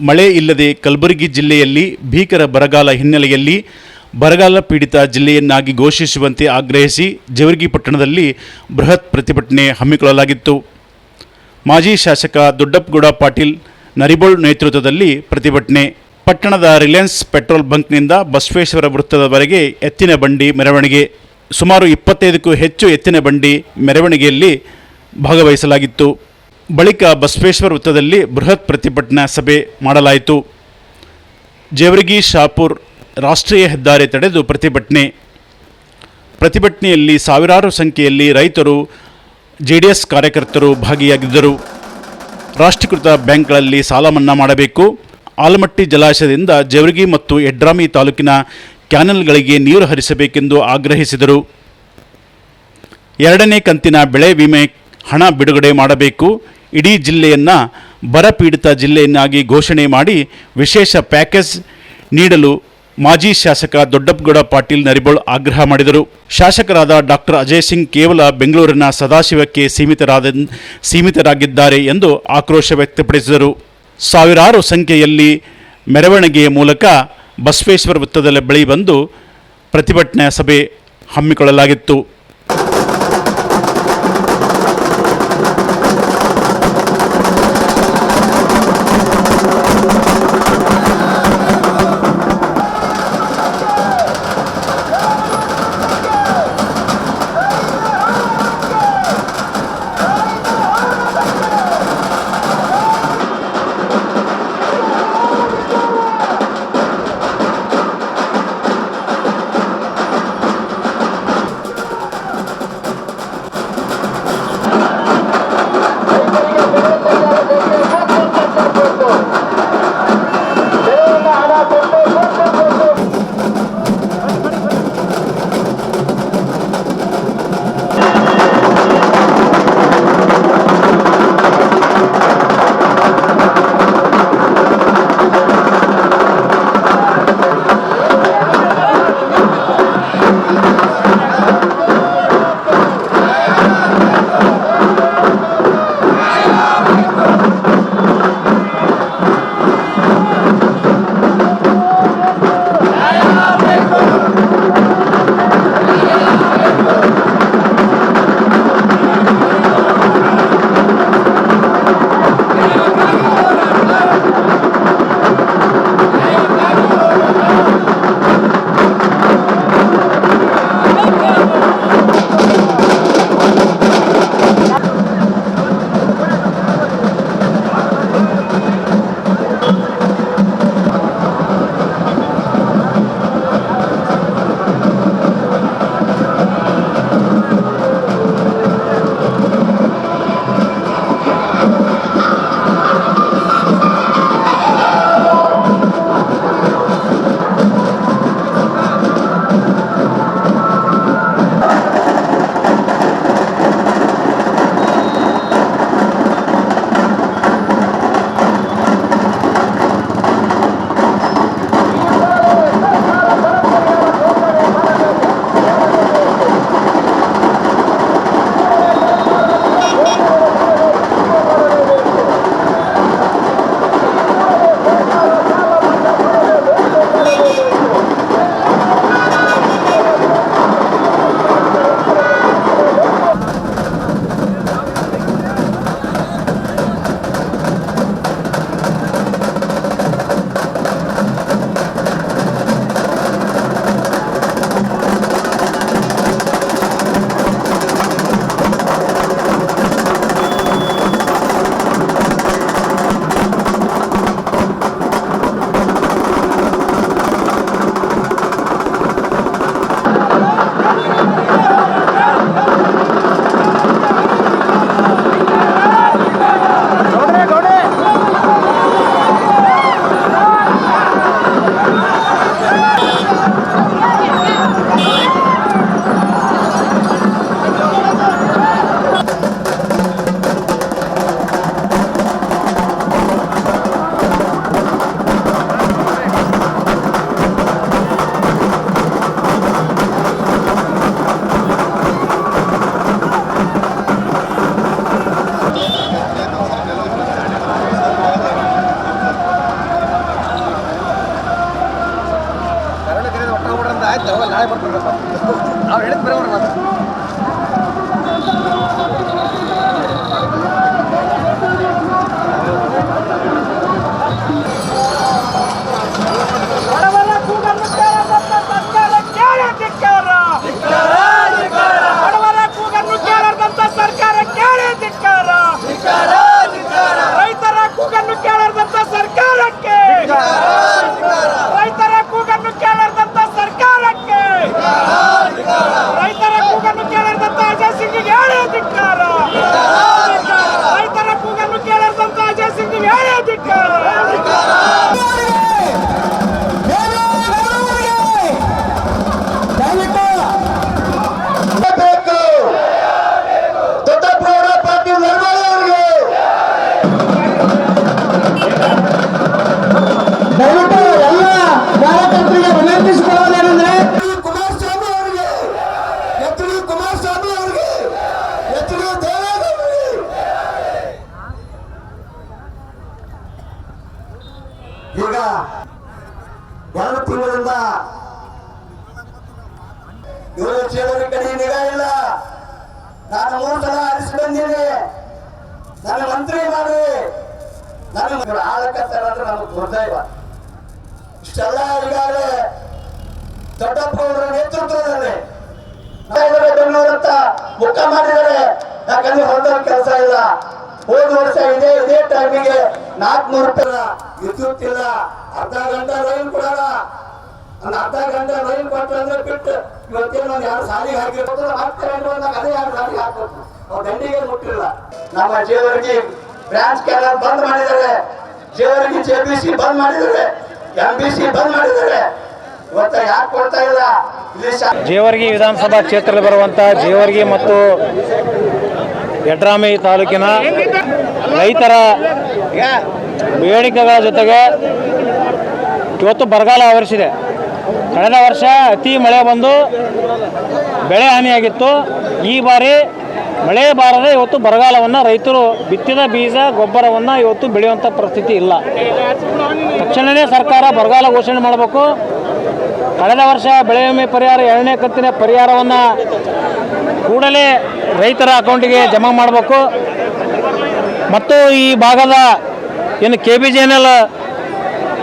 ಮಳೆ ಇಲ್ಲದೆ ಕಲಬುರಗಿ ಜಿಲ್ಲೆಯಲ್ಲಿ ಭೀಕರ ಬರಗಾಲ ಹಿನ್ನೆಲೆಯಲ್ಲಿ ಬರಗಾಲ ಪೀಡಿತ ಜಿಲ್ಲೆಯನ್ನಾಗಿ ಘೋಷಿಸುವಂತೆ ಆಗ್ರಹಿಸಿ ಜೇವರ್ಗಿ ಪಟ್ಟಣದಲ್ಲಿ ಬೃಹತ್ ಪ್ರತಿಭಟನೆ ಹಮ್ಮಿಕೊಳ್ಳಲಾಗಿತ್ತು. ಮಾಜಿ ಶಾಸಕ ದೊಡ್ಡಪ್ಪಗೌಡ ಪಾಟೀಲ್ ನರಿಬೋಳ್ ನೇತೃತ್ವದಲ್ಲಿ ಪ್ರತಿಭಟನೆ. ಪಟ್ಟಣದ ರಿಲಯನ್ಸ್ ಪೆಟ್ರೋಲ್ ಬಂಕ್ನಿಂದ ಬಸವೇಶ್ವರ ವೃತ್ತದವರೆಗೆ ಎತ್ತಿನ ಬಂಡಿ ಮೆರವಣಿಗೆ. ಸುಮಾರು 25ಕ್ಕೂ ಹೆಚ್ಚು ಎತ್ತಿನ ಬಂಡಿ ಮೆರವಣಿಗೆಯಲ್ಲಿ ಭಾಗವಹಿಸಲಾಗಿತ್ತು. ಬಳಿಕ ಬಸವೇಶ್ವರ ವೃತ್ತದಲ್ಲಿ ಬೃಹತ್ ಪ್ರತಿಭಟನಾ ಸಭೆ ಮಾಡಲಾಯಿತು. ಜೇವರ್ಗಿ ಶಾಪುರ್ ರಾಷ್ಟ್ರೀಯ ಹೆದ್ದಾರಿ ತಡೆದು ಪ್ರತಿಭಟನೆಯಲ್ಲಿ ಸಾವಿರಾರು ಸಂಖ್ಯೆಯಲ್ಲಿ ರೈತರು, ಜೆಡಿಎಸ್ ಕಾರ್ಯಕರ್ತರು ಭಾಗಿಯಾಗಿದ್ದರು. ರಾಷ್ಟ್ರೀಕೃತ ಬ್ಯಾಂಕ್ಗಳಲ್ಲಿ ಸಾಲ ಮನ್ನಾ ಮಾಡಬೇಕು, ಆಲಮಟ್ಟಿ ಜಲಾಶಯದಿಂದ ಜೇವರ್ಗಿ ಮತ್ತು ಯಡ್ರಾಮಿ ತಾಲೂಕಿನ ಕ್ಯಾನಲ್ಗಳಿಗೆ ನೀರು ಹರಿಸಬೇಕೆಂದು ಆಗ್ರಹಿಸಿದರು. 2ನೇ ಕಂತಿನ ಬೆಳೆ ವಿಮೆ ಹಣ ಬಿಡುಗಡೆ ಮಾಡಬೇಕು, ಇಡೀ ಜಿಲ್ಲೆಯನ್ನು ಬರಪೀಡಿತ ಜಿಲ್ಲೆಯನ್ನಾಗಿ ಘೋಷಣೆ ಮಾಡಿ ವಿಶೇಷ ಪ್ಯಾಕೇಜ್ ನೀಡಲು ಮಾಜಿ ಶಾಸಕ ದೊಡ್ಡಪ್ಪಗೌಡ ಪಾಟೀಲ್ ನರಿಬೋಳ್ ಆಗ್ರಹ ಮಾಡಿದರು. ಶಾಸಕರಾದ ಡಾಕ್ಟರ್ ಅಜಯ್ ಸಿಂಗ್ ಕೇವಲ ಬೆಂಗಳೂರಿನ ಸದಾಶಿವಕ್ಕೆ ಸೀಮಿತರಾಗಿದ್ದಾರೆ ಎಂದು ಆಕ್ರೋಶ ವ್ಯಕ್ತಪಡಿಸಿದರು. ಸಾವಿರಾರು ಸಂಖ್ಯೆಯಲ್ಲಿ ಮೆರವಣಿಗೆಯ ಮೂಲಕ ಬಸವೇಶ್ವರ ವೃತ್ತದ ಬಳಿ ಬಂದು ಪ್ರತಿಭಟನಾ ಸಭೆ ಹಮ್ಮಿಕೊಳ್ಳಲಾಗಿತ್ತು. ಆಯ್ತು ನಾಳೆ ಬರ್ತಾರಪ್ಪ ಅವ್ರು ಹೇಳಿದ್ ಬರೋರು ಮಾತ್ರ ರೈತರ ಕೂಗನ್ನು ಕೇಳದಂತ ಸರ್ಕಾರಕ್ಕೆ ರೈತರ ಕೂಗನ್ನು ಕೇಳದಂತ ಸರ್ಕಾರಕ್ಕೆ ರೈತರ ಕೂಗನ್ನು ಕೇಳದಂತ ಅಜಯ್ ಸಿಂಗ್ಗೆ ಹೇಳೇ ಧಿಕ್ಕಾರ ರೈತರ ಕೂಗನ್ನು ಕೇಳದಂತ ಅಜಯ್ ಸಿಂಗ್ಗೆ ಹೇಳೇ ಧಿಕ್ಕಾರ ದಯವಿಟ್ಟು ಎಲ್ಲ ಕಾರ್ಯಕರ್ತರಿಗೆ ವಿನಂತಿಸಿಕೊಳ್ಳೋದೇನೆಂದ್ರೆ ಕುಮಾರಸ್ವಾಮಿ ಅವರಿಗೆ ಕುಮಾರಸ್ವಾಮಿ ಅವರಿಗೆ ದೇವೇಗೌಡರಿಗೆ ಈಗ 2 ತಿಂಗಳಿಂದ ಇವರು ಚೇವರ ಕಡೆ ನಿಗಾ ಇಲ್ಲ. ನಾನು 3 ಸಲ ಆರಿಸಿ ಬಂದೀನಿ. ನನ್ನ ಮಂತ್ರಿ ಮಾಡಿ ನನಗೆ ಆಳಕತ್ತಾರಂದ್ರೆ ನಮಗೆ ದುರ್ದೈವ. ಇಷ್ಟೆಲ್ಲ ಈಗಾಗಲೇ ದೊಡ್ಡಪ್ಪಗೌಡರ ನೇತೃತ್ವದಲ್ಲಿ ಬೆಂಗಳೂರತ್ತ ಮುಖ ಮಾಡಿದರೆ, ಯಾಕಂದ್ರೆ ಹೊರದವ್ರ ಕೆಲಸ ಇಲ್ಲ. ಹೋದ ವರ್ಷ ಇದೇ ಟೈಮಿಗೆ 400 ರೂಪಾಯಿ ವಿದ್ಯುತ್ ಇಲ್ಲ. ಅರ್ಧ ಗಂಟೆ ರೈಲ್ ಕೊಡೋಣ, ಅರ್ಧ ಗಂಟೆ ರೈಲ್ ಕೊಟ್ಟರೆ ಅಂದ್ರೆ ಬಿಟ್ಟು ಇವತ್ತೇನು ಒಂದು 2 ಸಾಲಿಗೆ ಹಾಕಿರ್ಬೋದು. ಮತ್ತೆ ಅದೇ 2 ಸಾಲಿಗೆ ಹಾಕ್ಬೇಕು. ಅವ್ರು ದಂಡಿಗೆ ಮುಟ್ಟಿಲ್ಲ. ನಮ್ಮ ಜೇವರ್ಗಿ ಬ್ರಾಂಚ್ ಕ್ಯಾನಲ್ ಬಂದ್ ಮಾಡಿದ್ದಾರೆ, ಜೇವರ್ಗಿ JBC ಬಂದ್ ಮಾಡಿದ್ದಾರೆ, MBC ಬಂದ್ ಮಾಡಿದ್ದಾರೆ. ಇವತ್ತು ಯಾಕೆ ಕೊಡ್ತಾ ಇಲ್ಲ? ಜೇವರ್ಗಿ ವಿಧಾನಸಭಾ ಕ್ಷೇತ್ರದಲ್ಲಿ ಬರುವಂಥ ಜೇವರ್ಗಿ ಮತ್ತು ಯಡ್ರಾಮಿ ತಾಲೂಕಿನ ರೈತರ ಬೇಡಿಕೆಗಳ ಜೊತೆಗೆ ಇವತ್ತು ಬರಗಾಲ ಆವರಿಸಿದೆ. ಕಳೆದ ವರ್ಷ ಅತಿ ಮಳೆ ಬಂದು ಬೆಳೆ ಹಾನಿಯಾಗಿತ್ತು. ಈ ಬಾರಿ ಮಳೆ ಬಾರದೆ ಇವತ್ತು ಬರಗಾಲವನ್ನು ರೈತರು ಬಿತ್ತಿದ ಬೀಜ ಗೊಬ್ಬರವನ್ನು ಇವತ್ತು ಬೆಳೆಯುವಂಥ ಪರಿಸ್ಥಿತಿ ಇಲ್ಲ. ತಕ್ಷಣವೇ ಸರ್ಕಾರ ಬರಗಾಲ ಘೋಷಣೆ ಮಾಡಬೇಕು. ಕಳೆದ ವರ್ಷ ಬೆಳೆ ವಿಮೆ ಪರಿಹಾರ 2ನೇ ಕಂತಿನ ಪರಿಹಾರವನ್ನು ಕೂಡಲೇ ರೈತರ ಅಕೌಂಟಿಗೆ ಜಮಾ ಮಾಡಬೇಕು. ಮತ್ತು ಈ ಭಾಗದ ಏನು KBJNL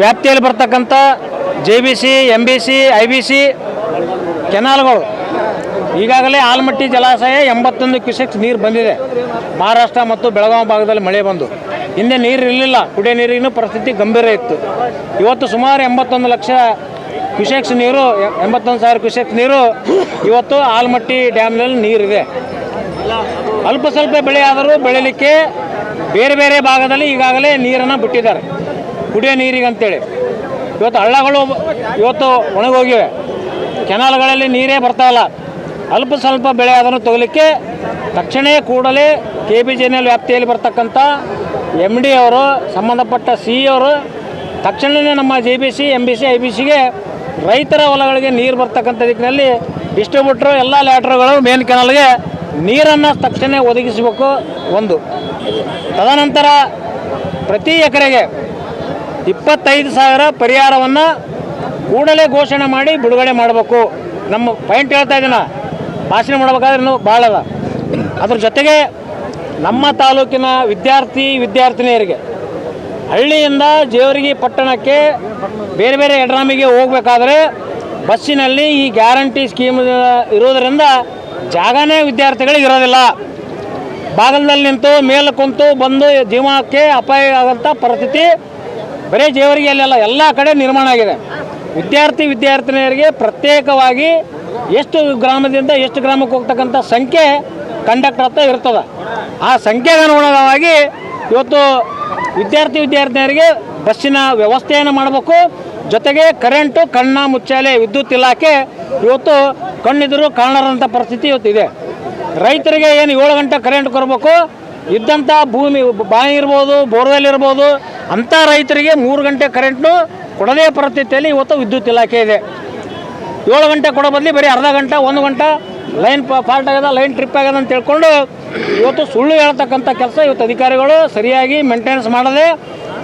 ವ್ಯಾಪ್ತಿಯಲ್ಲಿ ಬರ್ತಕ್ಕಂಥ JBC, MBC, IBC ಕೆನಾಲ್ಗಳು ಈಗಾಗಲೇ ಆಲಮಟ್ಟಿ ಜಲಾಶಯ 81 ಕ್ಯೂಸೆಕ್ಸ್ ನೀರು ಬಂದಿದೆ. ಮಹಾರಾಷ್ಟ್ರ ಮತ್ತು ಬೆಳಗಾವಿ ಭಾಗದಲ್ಲಿ ಮಳೆ ಬಂದು ಹಿಂದೆ ನೀರು ಇರಲಿಲ್ಲ, ಕುಡಿಯೋ ನೀರಿನ ಪರಿಸ್ಥಿತಿ ಗಂಭೀರ ಇತ್ತು. ಇವತ್ತು ಸುಮಾರು 81 ಲಕ್ಷ ಕ್ಯೂಸೆಕ್ಸ್ ನೀರು, 81,000 ಕ್ಯೂಸೆಕ್ಸ್ ನೀರು ಇವತ್ತು ಆಲಮಟ್ಟಿ ಡ್ಯಾಮ್ನಲ್ಲಿ ನೀರಿದೆ. ಅಲ್ಪ ಸ್ವಲ್ಪ ಬೆಳೆ ಆದರೂ ಬೆಳೀಲಿಕ್ಕೆ ಬೇರೆ ಬೇರೆ ಭಾಗದಲ್ಲಿ ಈಗಾಗಲೇ ನೀರನ್ನು ಬಿಟ್ಟಿದ್ದಾರೆ ಕುಡಿಯೋ ನೀರಿಗಂತೇಳಿ. ಇವತ್ತು ಹಳ್ಳಗಳು ಇವತ್ತು ಒಣಗೋಗಿವೆ, ಕೆನಾಲ್ಗಳಲ್ಲಿ ನೀರೇ ಬರ್ತಾಯಿಲ್ಲ. ಅಲ್ಪ ಸ್ವಲ್ಪ ಬೆಳೆ ಅದನ್ನು ತಗೊಳ್ಳಿಕ್ಕೆ ತಕ್ಷಣ ಕೂಡಲೇ KBJNL ವ್ಯಾಪ್ತಿಯಲ್ಲಿ ಬರ್ತಕ್ಕಂಥ MD ಅವರು, ಸಂಬಂಧಪಟ್ಟ CE ಅವರು ತಕ್ಷಣವೇ ನಮ್ಮ JBC, MBC, IBCಗೆ ರೈತರ ಹೊಲಗಳಿಗೆ ನೀರು ಬರ್ತಕ್ಕಂಥ ದಿಕ್ಕಿನಲ್ಲಿ ಡಿಸ್ಟ್ರಿಬ್ಯೂಟ್ರು ಎಲ್ಲ ಲ್ಯಾಟ್ರುಗಳು ಮೇನ್ ಕೆನಾಲ್ಗೆ ನೀರನ್ನು ತಕ್ಷಣ ಒದಗಿಸಬೇಕು. ಒಂದು ತದನಂತರ ಪ್ರತಿ ಎಕರೆಗೆ 25,000 ಪರಿಹಾರವನ್ನು ಕೂಡಲೇ ಘೋಷಣೆ ಮಾಡಿ ಬಿಡುಗಡೆ ಮಾಡಬೇಕು. ನಮ್ಮ ಪಾಯಿಂಟ್ ಹೇಳ್ತಾ ಇದ್ದೀನ, ಭಾಷಣ ಮಾಡಬೇಕಾದ್ರೆ ಇನ್ನೂ ಭಾಳ ಅದ. ಅದ್ರ ಜೊತೆಗೆ ನಮ್ಮ ತಾಲೂಕಿನ ವಿದ್ಯಾರ್ಥಿನಿಯರಿಗೆ ಹಳ್ಳಿಯಿಂದ ಜೇವರ್ಗಿ ಪಟ್ಟಣಕ್ಕೆ ಬೇರೆ ಬೇರೆ ಯಡ್ರಾಮಿಗೆ ಹೋಗಬೇಕಾದ್ರೆ ಬಸ್ಸಿನಲ್ಲಿ ಈ ಗ್ಯಾರಂಟಿ ಸ್ಕೀಮ್ ಇರೋದರಿಂದ ಜಾಗನೇ ವಿದ್ಯಾರ್ಥಿಗಳಿಗೆ ಇರೋದಿಲ್ಲ. ಬಾಗಿಲಲ್ಲಿ ನಿಂತು ಮೇಲೆ ಕುಂತು ಬಂದು ಜೀವಕ್ಕೆ ಅಪಾಯ ಆಗೋಂಥ ಪರಿಸ್ಥಿತಿ ಬರೀ ಜೇವರ್ಗಿಯಲ್ಲೆಲ್ಲ ಎಲ್ಲ ಕಡೆ ನಿರ್ಮಾಣ ಆಗಿದೆ. ವಿದ್ಯಾರ್ಥಿನಿಯರಿಗೆ ಪ್ರತ್ಯೇಕವಾಗಿ ಎಷ್ಟು ಗ್ರಾಮದಿಂದ ಎಷ್ಟು ಗ್ರಾಮಕ್ಕೆ ಹೋಗ್ತಕ್ಕಂಥ ಸಂಖ್ಯೆ ಕಂಡಕ್ಟರ್ ಹತ್ರ ಇರ್ತದೆ. ಆ ಸಂಖ್ಯೆಗೆ ಅನುಗುಣವಾಗಿ ಇವತ್ತು ವಿದ್ಯಾರ್ಥಿನಿಯರಿಗೆ ಬಸ್ಸಿನ ವ್ಯವಸ್ಥೆಯನ್ನು ಮಾಡಬೇಕು. ಜೊತೆಗೆ ಕರೆಂಟು ಕಣ್ಣ ಮುಚ್ಚಾಲೆ ವಿದ್ಯುತ್ ಇಲಾಖೆ ಇವತ್ತು ಕಣ್ಣಿದ್ರು ಕಾಣರಂಥ ಪರಿಸ್ಥಿತಿ ಇವತ್ತಿದೆ. ರೈತರಿಗೆ ಏನು 7 ಗಂಟೆ ಕರೆಂಟ್ ಕೊಡಬೇಕು, ಇದ್ದಂಥ ಭೂಮಿ ಬಾವಿ ಇರ್ಬೋದು, ಬೋರ್ವೆಲ್ ಇರ್ಬೋದು, ಅಂಥ ರೈತರಿಗೆ 3 ಗಂಟೆ ಕರೆಂಟ್ನು ಕೊಡದೇ ಪರಿಸ್ಥಿತಿಯಲ್ಲಿ ಇವತ್ತು ವಿದ್ಯುತ್ ಇಲಾಖೆ ಇದೆ. 7 ಗಂಟೆ ಕೊಡೋ ಬದಲಿ ಬರೀ ಅರ್ಧ ಗಂಟೆ 1 ಗಂಟೆ ಲೈನ್ ಫಾಲ್ಟ್ ಆಗ್ಯದ, ಲೈನ್ ಟ್ರಿಪ್ ಆಗ್ಯದ ಅಂತ ತಿಳ್ಕೊಂಡು ಇವತ್ತು ಸುಳ್ಳು ಹೇಳ್ತಕ್ಕಂಥ ಕೆಲಸ ಇವತ್ತು ಅಧಿಕಾರಿಗಳು ಸರಿಯಾಗಿ ಮೇಂಟೆನೆನ್ಸ್ ಮಾಡದೆ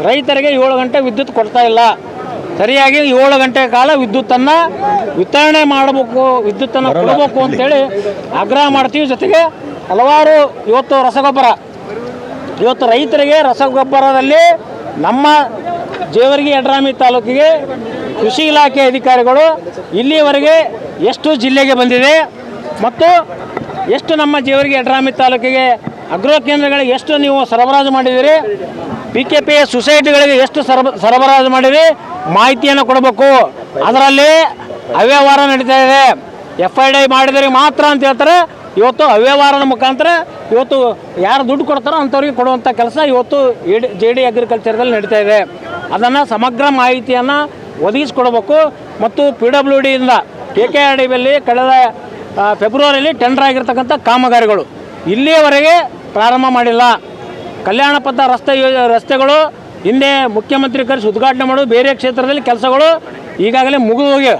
ರೈತರಿಗೆ 7 ಗಂಟೆ ವಿದ್ಯುತ್ ಕೊಡ್ತಾ ಇಲ್ಲ. ಸರಿಯಾಗಿ 7 ಗಂಟೆ ಕಾಲ ವಿದ್ಯುತ್ತನ್ನು ವಿತರಣೆ ಮಾಡಬೇಕು, ವಿದ್ಯುತ್ತನ್ನು ಕೊಡಬೇಕು ಅಂತೇಳಿ ಆಗ್ರಹ ಮಾಡ್ತೀವಿ. ಜೊತೆಗೆ ಹಲವಾರು ಇವತ್ತು ರೈತರಿಗೆ ರಸಗೊಬ್ಬರದಲ್ಲಿ ನಮ್ಮ ಜೇವರ್ಗಿ ಯಡ್ರಾಮಿ ತಾಲೂಕಿಗೆ ಕೃಷಿ ಇಲಾಖೆ ಅಧಿಕಾರಿಗಳು ಇಲ್ಲಿಯವರೆಗೆ ಎಷ್ಟು ಜಿಲ್ಲೆಗೆ ಬಂದಿದೆ ಮತ್ತು ಎಷ್ಟು ನಮ್ಮ ಜೇವರ್ಗಿ ಯಡ್ರಾಮಿ ತಾಲೂಕಿಗೆ ಅಗ್ರೋ ಕೇಂದ್ರಗಳಿಗೆ ಎಷ್ಟು ನೀವು ಸರಬರಾಜು ಮಾಡಿದ್ದೀರಿ, PKP ಸೊಸೈಟಿಗಳಿಗೆ ಎಷ್ಟು ಸರಬರಾಜು ಮಾಡಿರಿ ಮಾಹಿತಿಯನ್ನು ಕೊಡಬೇಕು. ಅದರಲ್ಲಿ ಅವ್ಯವಹಾರ ನಡೀತಾ ಇದೆ. FID ಮಾಡಿದರೆ ಮಾತ್ರ ಅಂತ ಹೇಳ್ತಾರೆ. ಇವತ್ತು ಅವ್ಯವಹಾರದ ಮುಖಾಂತರ ಇವತ್ತು ಯಾರು ದುಡ್ಡು ಕೊಡ್ತಾರೋ ಅಂಥವ್ರಿಗೆ ಕೊಡುವಂಥ ಕೆಲಸ ಇವತ್ತು JD ಅಗ್ರಿಕಲ್ಚರ್ದಲ್ಲಿ ನಡೀತಾ ಇದೆ. ಅದನ್ನು ಸಮಗ್ರ ಮಾಹಿತಿಯನ್ನು ಒದಗಿಸಿಕೊಡಬೇಕು. ಮತ್ತು PWDಯಿಂದ KKRDBಯಲ್ಲಿ ಕಳೆದ ಫೆಬ್ರವರಿಯಲ್ಲಿ ಟೆಂಡರ್ ಆಗಿರ್ತಕ್ಕಂಥ ಕಾಮಗಾರಿಗಳು ಇಲ್ಲಿಯವರೆಗೆ ಪ್ರಾರಂಭ ಮಾಡಿಲ್ಲ. ಕಲ್ಯಾಣ ಪಥ ರಸ್ತೆಗಳು ಹಿಂದೆ ಮುಖ್ಯಮಂತ್ರಿ ಕರೆಸಿ ಉದ್ಘಾಟನೆ ಮಾಡೋದು, ಬೇರೆ ಕ್ಷೇತ್ರದಲ್ಲಿ ಕೆಲಸಗಳು ಈಗಾಗಲೇ ಮುಗಿದು ಹೋಗಿವೆ.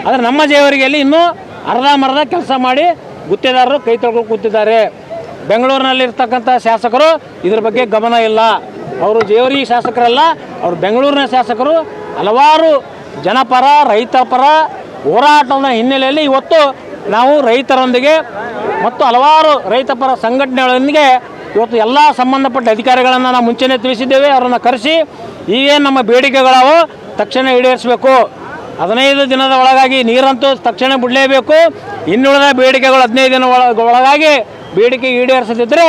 ಆದರೆ ನಮ್ಮ ಜೇವರ್ಗಿಯಲ್ಲಿ ಇನ್ನೂ ಅರ್ಧಂಬರ್ಧ ಕೆಲಸ ಮಾಡಿ ಗುತ್ತೇದಾರರು ಕೈ ತೊಳ್ಕೊಂಡು ಕೂತಿದ್ದಾರೆ. ಬೆಂಗಳೂರಿನಲ್ಲಿರ್ತಕ್ಕಂಥ ಶಾಸಕರು ಇದ್ರ ಬಗ್ಗೆ ಗಮನ ಇಲ್ಲ. ಅವರು ಜೇವರ್ಗಿ ಶಾಸಕರಲ್ಲ, ಅವರು ಬೆಂಗಳೂರಿನ ಶಾಸಕರು. ಹಲವಾರು ಜನಪರ ರೈತರ ಪರ ಹೋರಾಟದ ಹಿನ್ನೆಲೆಯಲ್ಲಿ ಇವತ್ತು ನಾವು ರೈತರೊಂದಿಗೆ ಮತ್ತು ಹಲವಾರು ರೈತ ಪರ ಸಂಘಟನೆಗಳೊಂದಿಗೆ ಇವತ್ತು ಎಲ್ಲ ಸಂಬಂಧಪಟ್ಟ ಅಧಿಕಾರಿಗಳನ್ನು ನಾವು ಮುಂಚೆನೇ ತಿಳಿಸಿದ್ದೇವೆ. ಅವರನ್ನು ಕರೆಸಿ ಈಗೇನು ನಮ್ಮ ಬೇಡಿಕೆಗಳವು ತಕ್ಷಣ ಈಡೇರಿಸಬೇಕು. 15 ದಿನದ ಒಳಗಾಗಿ ನೀರಂತೂ ತಕ್ಷಣ ಬಿಡಲೇಬೇಕು. ಇನ್ನುಳಿದ ಬೇಡಿಕೆಗಳು 15 ದಿನ ಒಳಗಾಗಿ ಬೇಡಿಕೆ ಈಡೇರಿಸದಿದ್ದರೆ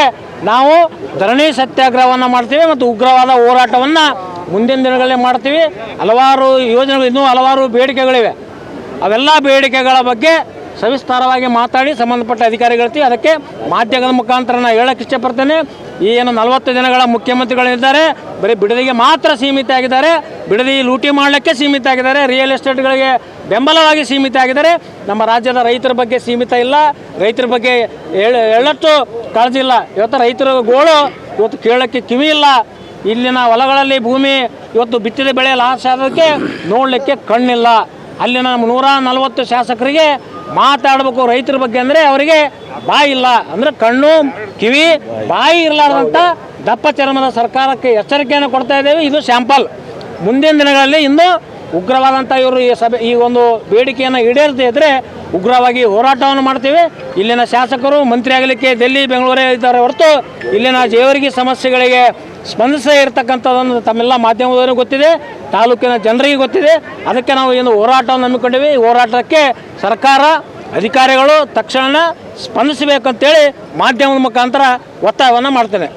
ನಾವು ಧರಣಿ ಸತ್ಯಾಗ್ರಹವನ್ನು ಮಾಡ್ತೀವಿ ಮತ್ತು ಉಗ್ರವಾದ ಹೋರಾಟವನ್ನು ಮುಂದಿನ ದಿನಗಳಲ್ಲಿ ಮಾಡ್ತೀವಿ. ಹಲವಾರು ಯೋಜನೆಗಳು, ಇನ್ನೂ ಹಲವಾರು ಬೇಡಿಕೆಗಳಿವೆ. ಅವೆಲ್ಲ ಬೇಡಿಕೆಗಳ ಬಗ್ಗೆ ಸವಿಸ್ತಾರವಾಗಿ ಮಾತಾಡಿ ಸಂಬಂಧಪಟ್ಟ ಅಧಿಕಾರಿಗಳಿರ್ತೀವಿ. ಅದಕ್ಕೆ ಮಾಧ್ಯಮದ ಮುಖಾಂತರ ನಾನು ಹೇಳಕ್ಕೆ ಇಷ್ಟಪಡ್ತೇನೆ. ಈ ಏನು 40 ದಿನಗಳ ಮುಖ್ಯಮಂತ್ರಿಗಳಿದ್ದಾರೆ, ಬರೀ ಬಿಡದಿಗೆ ಮಾತ್ರ ಸೀಮಿತ ಆಗಿದ್ದಾರೆ. ಬಿಡದಿ ಲೂಟಿ ಮಾಡಲಿಕ್ಕೆ ಸೀಮಿತ ಆಗಿದ್ದಾರೆ. ರಿಯಲ್ ಎಸ್ಟೇಟ್ಗಳಿಗೆ ಬೆಂಬಲವಾಗಿ ಸೀಮಿತ ಆಗಿದ್ದಾರೆ. ನಮ್ಮ ರಾಜ್ಯದ ರೈತರ ಬಗ್ಗೆ ಸೀಮಿತ ಇಲ್ಲ. ರೈತರ ಬಗ್ಗೆ ಎಳ್ಳಷ್ಟು ಕಾಳಜಿ ಇಲ್ಲ. ಇವತ್ತು ರೈತರ ಗೋಳು ಇವತ್ತು ಕೇಳೋಕ್ಕೆ ಕಿವಿ ಇಲ್ಲ. ಇಲ್ಲಿನ ಹೊಲಗಳಲ್ಲಿ ಭೂಮಿ ಇವತ್ತು ಬಿತ್ತಿದ ಬೆಳೆ ಲಾಸ್ ಆಗೋದಕ್ಕೆ ನೋಡಲಿಕ್ಕೆ ಕಣ್ಣಿಲ್ಲ. ಅಲ್ಲಿನ 140 ಶಾಸಕರಿಗೆ ಮಾತಾಡಬೇಕು ರೈತರ ಬಗ್ಗೆ ಅಂದರೆ ಅವರಿಗೆ ಬಾಯಿ ಇಲ್ಲ. ಅಂದರೆ ಕಣ್ಣು ಕಿವಿ ಬಾಯಿ ಇರಲಾರ್ದಂಥ ದಪ್ಪ ಚರ್ಮದ ಸರ್ಕಾರಕ್ಕೆ ಎಚ್ಚರಿಕೆಯನ್ನು ಕೊಡ್ತಾ ಇದ್ದೇವೆ. ಇದು ಸ್ಯಾಂಪಲ್. ಮುಂದಿನ ದಿನಗಳಲ್ಲಿ ಇನ್ನೂ ಉಗ್ರವಾದಂಥ ಇವರು ಈ ಒಂದು ಬೇಡಿಕೆಯನ್ನು ಈಡೇರದೇ ಇದ್ದರೆ ಉಗ್ರವಾಗಿ ಹೋರಾಟವನ್ನು ಮಾಡ್ತೀವಿ. ಇಲ್ಲಿನ ಶಾಸಕರು ಮಂತ್ರಿ ಆಗಲಿಕ್ಕೆ ಡೆಲ್ಲಿ ಬೆಂಗಳೂರೇ ಇದ್ದಾರೆ ಹೊರತು ಇಲ್ಲಿನ ಜೇವರ್ಗಿ ಸಮಸ್ಯೆಗಳಿಗೆ ಸ್ಪಂದಿಸೇ ಇರತಕ್ಕಂಥದ್ದನ್ನು ತಮ್ಮೆಲ್ಲ ಮಾಧ್ಯಮದವರಿಗೆ ಗೊತ್ತಿದೆ, ತಾಲೂಕಿನ ಜನರಿಗೆ ಗೊತ್ತಿದೆ. ಅದಕ್ಕೆ ನಾವು ಏನು ಹೋರಾಟವನ್ನು ಹಮ್ಮಿಕೊಂಡಿವಿ. ಈ ಹೋರಾಟಕ್ಕೆ ಸರ್ಕಾರ ಅಧಿಕಾರಿಗಳು ತಕ್ಷಣ ಸ್ಪಂದಿಸಬೇಕಂತೇಳಿ ಮಾಧ್ಯಮದ ಮುಖಾಂತರ ಒತ್ತಾಯವನ್ನು ಮಾಡ್ತೇನೆ.